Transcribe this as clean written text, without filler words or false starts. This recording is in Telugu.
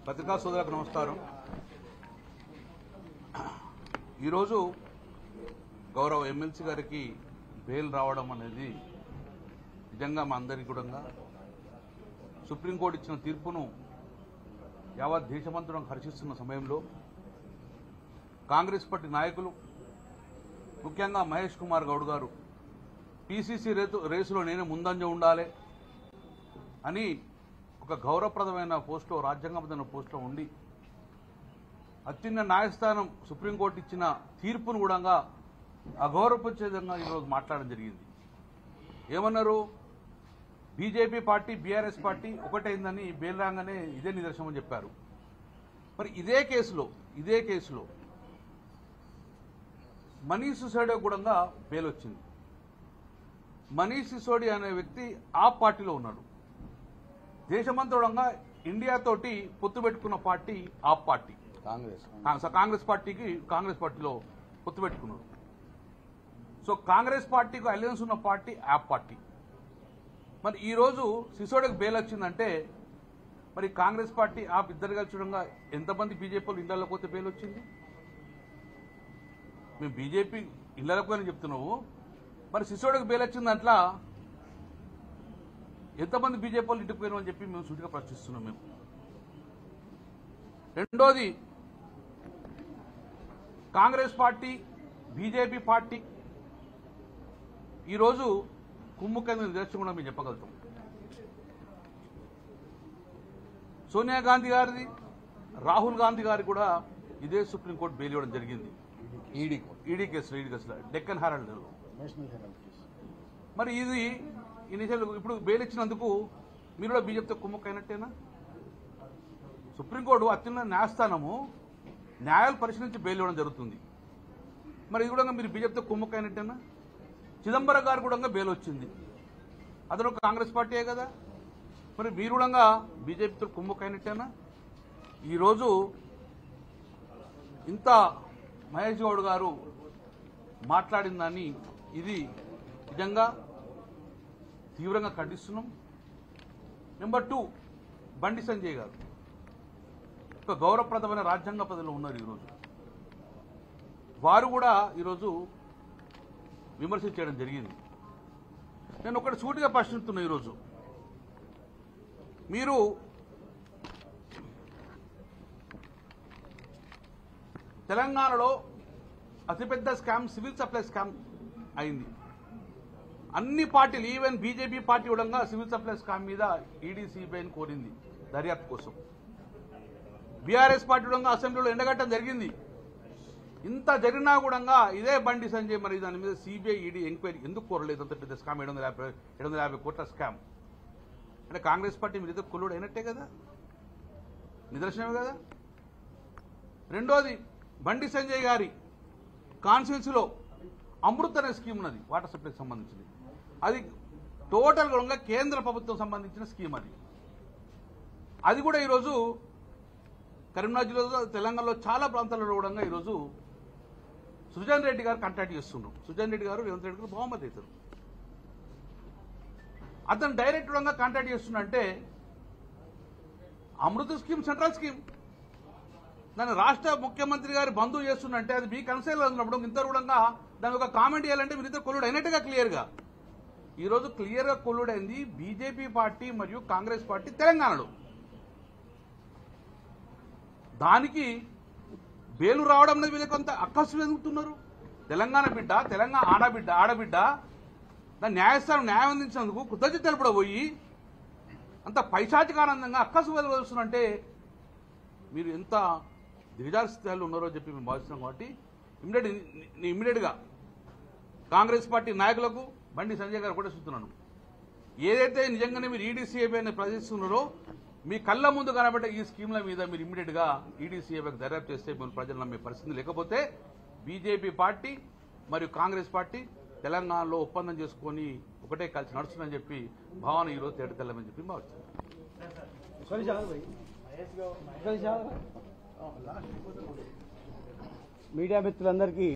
పత్రికా సోదరులకు నమస్కారం. ఈరోజు గౌరవ ఎమ్మెల్సీ గారికి బెయిల్ రావడం అనేది నిజంగా మా అందరికీ కూడా సుప్రీంకోర్టు ఇచ్చిన తీర్పును యావత్ దేశమంతరం హర్షిస్తున్న సమయంలో కాంగ్రెస్ పార్టీ నాయకులు ముఖ్యంగా మహేష్ కుమార్ గౌడ్ గారు పీసీసీ రేసులో నేనే ముందంజ ఉండాలి అని ఒక గౌరవప్రదమైన పోస్టులో, రాజ్యాంగబద్ధమైన పోస్టులో ఉండి అత్యున్నత న్యాయస్థానం సుప్రీంకోర్టు ఇచ్చిన తీర్పును కూడా అగౌరవపరిచే విధంగా ఈరోజు మాట్లాడడం జరిగింది. ఏమన్నారు? బీజేపీ పార్టీ బీఆర్ఎస్ పార్టీ ఒకటైందని బెయిల్ రాగానే ఇదే నిదర్శనం అని చెప్పారు. మరి ఇదే కేసులో మనీష్ సిసోడియా కూడా బెయిల్ వచ్చింది. మనీష్ సిసోడియా అనే వ్యక్తి ఆ పార్టీలో ఉన్నాడు. దేశమంతరంగా ఇండియాతోటి పొత్తు పెట్టుకున్న పార్టీ ఆ పార్టీ కాంగ్రెస్ పార్టీలో పొత్తు పెట్టుకున్నారు. సో కాంగ్రెస్ పార్టీకి అలయన్స్ ఉన్న పార్టీ ఆ పార్టీ. మరి ఈరోజు సిసోడియాకి బెయిల్ వచ్చిందంటే మరి కాంగ్రెస్ పార్టీ ఆ ఇద్దరు కలిసి చూడంగా ఎంతమంది బీజేపీ ఇళ్లలోకి పోతే బెయిల్ వచ్చింది? మేము బీజేపీ ఇళ్లలోకి అని చెప్తున్నావు. మరి సిసోడియాకి బెయిల్ వచ్చింది దాంట్లో ఎంతమంది బీజేపీ వాళ్ళు ఇంటికి పోయినామని చెప్పి మేము సూటిగా ప్రశ్నిస్తున్నాం. మేము రెండోది, కాంగ్రెస్ పార్టీ బీజేపీ పార్టీ ఈరోజు కుమ్ముకైన నిదర్శనం కూడా మేము చెప్పగలుగుతాం. సోనియా గాంధీ గారిది, రాహుల్ గాంధీ గారికి కూడా ఇదే సుప్రీంకోర్టు బెయిల్ ఇవ్వడం జరిగింది. ఈడీ కేసులో డెక్కన్ హెరాల్డ్. మరి ఇది ఇనిషియల్ ఇప్పుడు బెయిల్ ఇచ్చినందుకు మీరు కూడా బీజేపీతో కుమ్మక్కైనట్టేనా? సుప్రీంకోర్టు అత్యున్నత న్యాయస్థానము న్యాయాలు పరిశీలించి బెయిల్ ఇవ్వడం జరుగుతుంది. మరి ఇది కూడా మీరు బీజేపీతో కుమ్మక్కైనట్టేనా? చిదంబరం గారు కూడా బెయిల్ వచ్చింది. అతను ఒక కాంగ్రెస్ పార్టీయే కదా. మరి మీరు కూడా బీజేపీతో కుమ్మక్కైనట్టేనా? ఈరోజు ఇంత మహేష్ గౌడ్ గారు మాట్లాడిందని ఇది నిజంగా తీవ్రంగా ఖండిస్తున్నాం. నెంబర్ 2, బండి సంజయ్ గారు ఒక గౌరవప్రదమైన రాజ్యాంగ పదవిలో ఉన్నారు. ఈరోజు వారు కూడా ఈరోజు విమర్శ చేయడం జరిగింది. నేను ఒకటి సూటిగా ప్రశ్నిస్తున్నా. ఈరోజు మీరు తెలంగాణలో అతిపెద్ద స్కామ్ సివిల్ సప్లై స్కామ్ అయింది. అన్ని పార్టీలు, ఈవెన్ బీజేపీ పార్టీ కూడా సివిల్ సప్లై స్కామ్ మీద ఈడీ సిబిఐని కోరింది దర్యాప్తు కోసం. బీఆర్ఎస్ పార్టీ కూడా అసెంబ్లీలో ఎండగట్టడం జరిగింది. ఇంత జరిగినా కూడా ఇదే బండి సంజయ్ మరి దాని మీద సిబిఐ ఈడీ ఎంక్వైరీ ఎందుకు కోరలేదు? అంత పెద్ద స్కామ్ 750 కోట్ల స్కామ్ అంటే కాంగ్రెస్ పార్టీ మీద కొల్లుడు అయినట్టే కదా, నిదర్శనమే కదా. రెండోది, బండి సంజయ్ గారి కాన్స్టిట్యున్సీలో అమృత్ అనే స్కీమ్ ఉన్నది, వాటర్ సప్లైకి సంబంధించింది. అది టోటల్ కూడా కేంద్ర ప్రభుత్వం సంబంధించిన స్కీమ్. అది కూడా ఈరోజు కరీంనగర్ జిల్లాలో, తెలంగాణలో చాలా ప్రాంతాలలో కూడా ఈరోజు సుజన్ రెడ్డి గారు కాంటాక్ట్ చేస్తున్నారు. సుజన్ రెడ్డి గారు రేవంత్ రెడ్డి గారు బహుమతి అవుతారు. అతను డైరెక్ట్ గా కాంటాక్ట్ చేస్తున్నంటే అమృత స్కీమ్ సెంట్రల్ స్కీమ్, దాన్ని రాష్ట్ర ముఖ్యమంత్రి గారి బంధువు చేస్తున్నంటే అది మీ కన్సైల్ ఉన్నప్పుడు ఇంత కూడా దాని ఒక కామెంట్ చేయాలంటే మీరిద్దరు కొల్లుడు అయినట్టుగా క్లియర్గా. ఈరోజు క్లియర్గా కొల్లుడైంది బీజేపీ పార్టీ మరియు కాంగ్రెస్ పార్టీ తెలంగాణలో. దానికి బెయిలు రావడం అనేది వీళ్ళకి కొంత అక్కసు ఎదుగుతున్నారు. తెలంగాణ బిడ్డ, తెలంగాణ ఆడబిడ్డ దాన్ని న్యాయస్థానం న్యాయం అందించినందుకు కృతజ్ఞత తెలుపడబోయి అంత పైశాచికానందంగా అక్కసు వెలువడుతుందంటే మీరు ఎంత దిగజారు స్థాయిలో ఉన్నారో చెప్పి మేము భావిస్తున్నాం. కాబట్టి ఇమ్మీడియట్గా కాంగ్రెస్ పార్టీ నాయకులకు బండి సంజయ్ గారు కూడా చూస్తున్నాను, ఏదైతే నిజంగానే మీరు ఈడీసీఏబీని ప్రశ్నిస్తున్నారో మీ కళ్ళ ముందు కనబడ్డ ఈ స్కీమ్ల మీద మీరు ఇమ్మీడియట్గా ఈడీసీఏబీకి దర్యాప్తు చేస్తే మీరు ప్రజలు నమ్మే పరిస్థితి. లేకపోతే బీజేపీ పార్టీ మరియు కాంగ్రెస్ పార్టీ తెలంగాణలో ఒప్పందం చేసుకొని ఒకటే కలిసి నడుస్తుందని చెప్పి భావన ఈరోజు తేటతెల్లమని చెప్పి భావిస్తున్నాను. మీడియా మిత్రులందరికీ